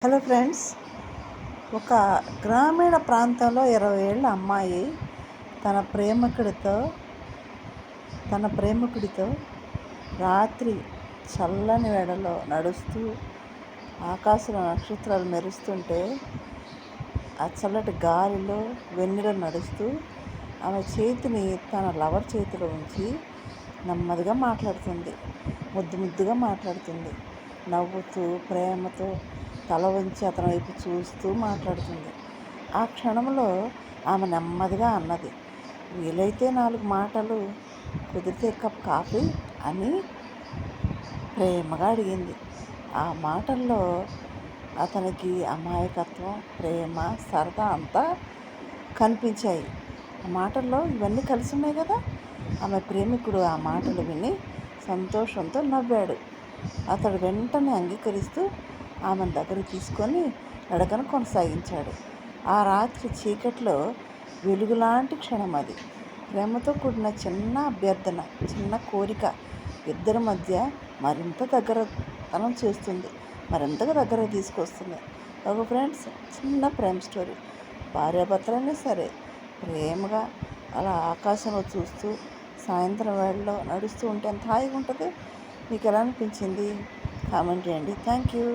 Hello friends, ఒక గ్రామీణ ప్రాంతంలో 20 ఏళ్ళ అమ్మాయి తన ప్రేమికుడితో రాత్రి చల్లని వేళలో నడుస్తూ ఆకాశంలో నక్షత్రాలు మెరుస్తుంటే ఆ చల్లటి గాలిలో వెన్నెల నడుస్తూ ఆమె చేతిని తన లవర్ చేతిలో ఉంచి నెమ్మదిగా మాట్లాడుతుంది. ముద్దుగా మాట్లాడుతుంది. నవ్వుతూ ప్రేమతో తల వంచి అతని వైపు చూస్తూ మాట్లాడుతుంది. ఆ క్షణంలో ఆమె నెమ్మదిగా అన్నది, వీలైతే 4 మాటలు, కుదిరితే కప్ కాఫీ అని ప్రేమగా అడిగింది. ఆ మాటల్లో అతనికి అమాయకత్వం, ప్రేమ, సరదా అంతా కనిపించాయి. ఆ మాటల్లో ఇవన్నీ కలిసి ఉన్నాయి కదా. ఆమె ప్రేమికుడు ఆ మాటలు విని సంతోషంతో నవ్వాడు. అతడు వెంటనే అంగీకరిస్తూ ఆమెను దగ్గరికి తీసుకొని నడకను కొనసాగించాడు. ఆ రాత్రి చీకట్లో వెలుగులాంటి క్షణం అది. ప్రేమతో కూడిన చిన్న అభ్యర్థన, చిన్న కోరిక ఇద్దరి మధ్య మరింత దగ్గరతనం చేస్తుంది, మరింతగా దగ్గర తీసుకొస్తుంది. ఒక ఫ్రెండ్స్, చిన్న ప్రేమ స్టోరీ. భార్యాభర్తలైనా సరే ప్రేమగా అలా ఆకాశంలో చూస్తూ సాయంత్రం వేళలో నడుస్తూ ఉంటే ఎంత హాయిగా ఉంటుంది. మీకు ఎలా అనిపించింది? కామెంట్ చేయండి. Thank you.